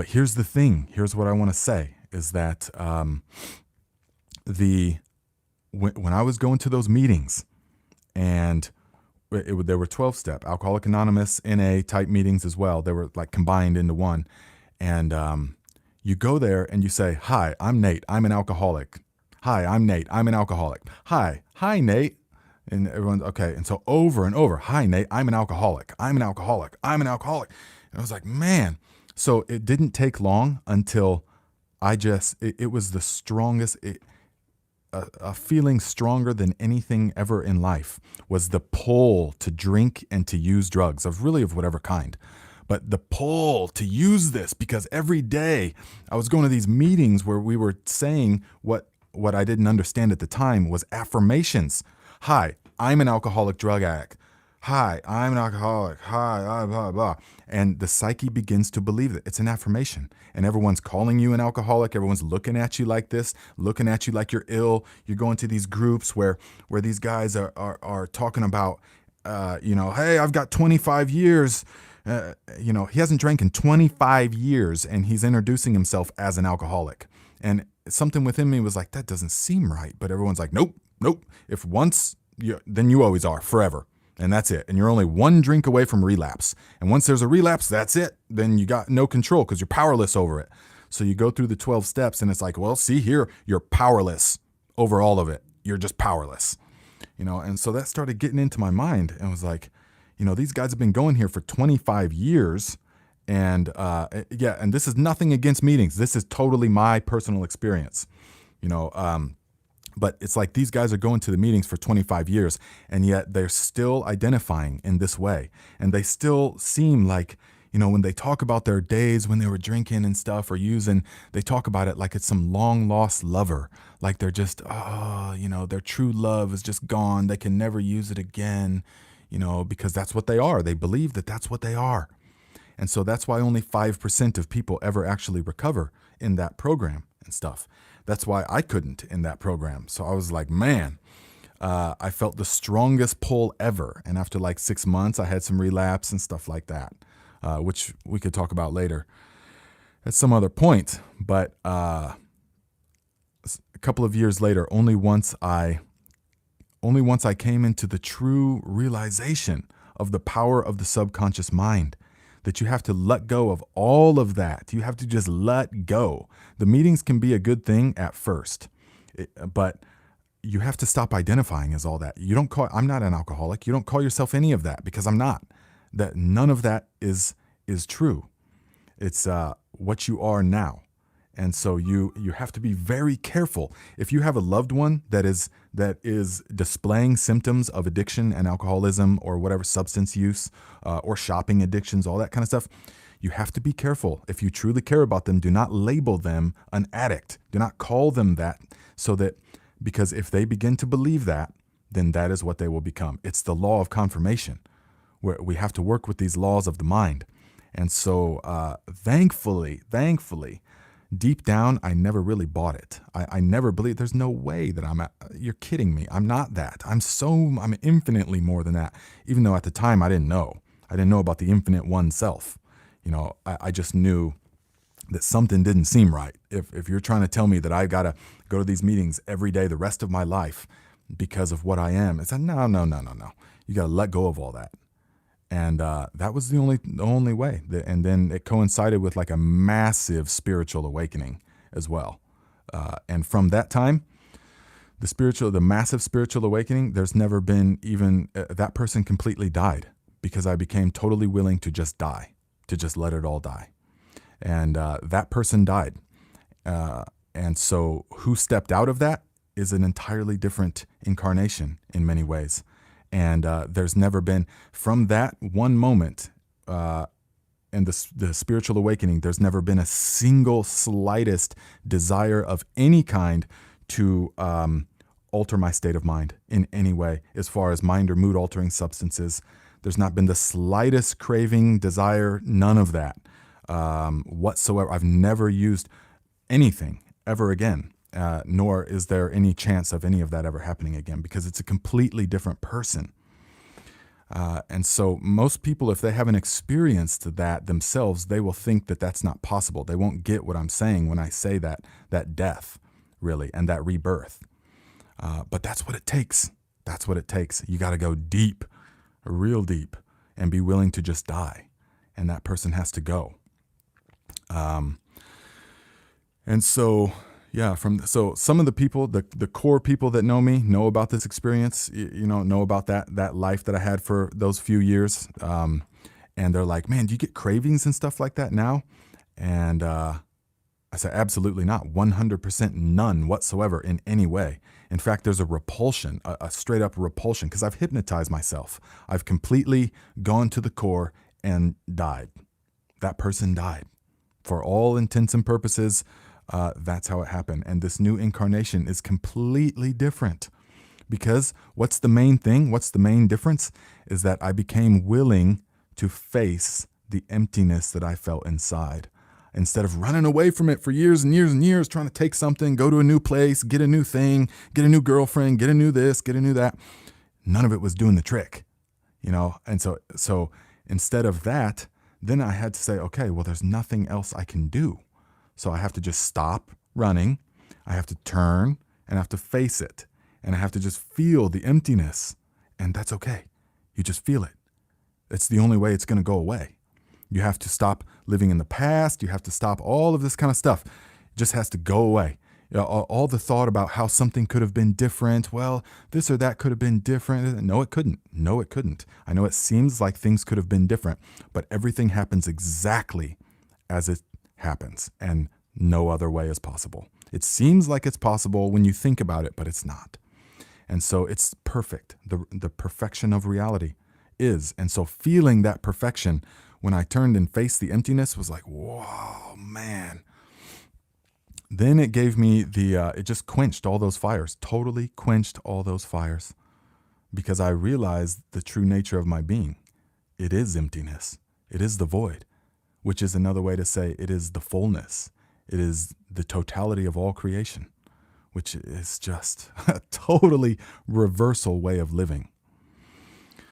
But here's the thing. Here's what I want to say is that when I was going to those meetings, and there were 12-step Alcoholic Anonymous NA type meetings as well. They were like combined into one. And you go there and you say, "Hi, I'm Nate. I'm an alcoholic. Hi, I'm Nate. I'm an alcoholic. Hi, Nate." And everyone's okay. And so over and over, "Hi, Nate. I'm an alcoholic. I'm an alcoholic. I'm an alcoholic." And I was like, man. So it didn't take long until it was the strongest, a feeling stronger than anything ever in life was the pull to drink and to use drugs of whatever kind. But the pull to use this, because every day I was going to these meetings where we were saying what I didn't understand at the time was affirmations. "Hi, I'm an alcoholic drug addict. Hi, I'm an alcoholic. Hi, blah, blah, blah." And the psyche begins to believe that it's an affirmation. And everyone's calling you an alcoholic. Everyone's looking at you like this, looking at you like you're ill. You're going to these groups where these guys are talking about, "Hey, I've got 25 years. He hasn't drank in 25 years, and he's introducing himself as an alcoholic." And something within me was like, that doesn't seem right. But everyone's like, nope. If once, then you always are forever. And that's it. And you're only one drink away from relapse. And once there's a relapse, that's it. Then you got no control because you're powerless over it. So you go through the 12 steps and it's like, well, see here, you're powerless over all of it. You're just powerless. And so that started getting into my mind and was like, these guys have been going here for 25 years. And and this is nothing against meetings. This is totally my personal experience, but it's like these guys are going to the meetings for 25 years, and yet they're still identifying in this way. And they still seem like, when they talk about their days when they were drinking and stuff or using, they talk about it like it's some long lost lover. Like they're just, their true love is just gone. They can never use it again, because that's what they are. They believe that that's what they are. And so that's why only 5% of people ever actually recover in that program and stuff. That's why I couldn't in that program. So I was like, man, I felt the strongest pull ever. And after like 6 months, I had some relapse and stuff like that, which we could talk about later at some other point. But a couple of years later, only once I came into the true realization of the power of the subconscious mind, that you have to let go of all of that. You have to just let go. The meetings can be a good thing at first, but you have to stop identifying as all that. I'm not an alcoholic. You don't call yourself any of that, because I'm not. That none of that is true. It's what you are now. And so you have to be very careful. If you have a loved one that is displaying symptoms of addiction and alcoholism or whatever, substance use or shopping addictions, all that kind of stuff, you have to be careful. If you truly care about them, do not label them an addict. Do not call them that, because if they begin to believe that, then that is what they will become. It's the law of confirmation, where we have to work with these laws of the mind. And so thankfully, deep down, I never really bought it. I never believed, there's no way that you're kidding me. I'm not that. I'm infinitely more than that. Even though at the time I didn't know. I didn't know about the infinite one self. I just knew that something didn't seem right. If you're trying to tell me that I got to go to these meetings every day the rest of my life because of what I am, it's like, no. You got to let go of all that. And that was the only way. And then it coincided with like a massive spiritual awakening as well. And from that time, the massive spiritual awakening, there's never been even, that person completely died, because I became totally willing to just die, to just let it all die. And that person died. And so who stepped out of that is an entirely different incarnation in many ways. And there's never been, from that one moment and the spiritual awakening, there's never been a single slightest desire of any kind to alter my state of mind in any way, as far as mind or mood altering substances. There's not been the slightest craving, desire, none of that whatsoever. I've never used anything ever again. Nor is there any chance of any of that ever happening again, because it's a completely different person. And so most people, if they haven't experienced that themselves, they will think that that's not possible. They won't get what I'm saying when I say that death, really, and that rebirth. But that's what it takes. That's what it takes. You got to go deep, real deep, and be willing to just die. And that person has to go. And so, yeah, so some of the people, the core people that know me know about this experience, know about that life that I had for those few years. And they're like, man, do you get cravings and stuff like that now? And I said, absolutely not. 100% none whatsoever in any way. In fact, there's a repulsion, a straight up repulsion, because I've hypnotized myself. I've completely gone to the core and died. That person died. For all intents and purposes, that's how it happened. And this new incarnation is completely different. Because what's the main thing? What's the main difference? Is that I became willing to face the emptiness that I felt inside. Instead of running away from it for years and years and years, trying to take something, go to a new place, get a new thing, get a new girlfriend, get a new this, get a new that. None of it was doing the trick, And so instead of that, then I had to say, okay, well, there's nothing else I can do. So I have to just stop running. I have to turn and I have to face it. And I have to just feel the emptiness. And that's okay. You just feel it. It's the only way it's going to go away. You have to stop living in the past. You have to stop all of this kind of stuff. It just has to go away. All the thought about how something could have been different. Well, this or that could have been different. No, it couldn't. No, it couldn't. I know it seems like things could have been different, but everything happens exactly as it happens, and no other way is possible. It seems like it's possible when you think about it, but it's not. And so it's perfect. The perfection of reality is. And so feeling that perfection when I turned and faced the emptiness was like, whoa, man. Then it gave me it just quenched all those fires, totally quenched all those fires, because I realized the true nature of my being. It is emptiness. It is the void, which is another way to say it is the fullness. It is the totality of all creation, which is just a totally reversal way of living.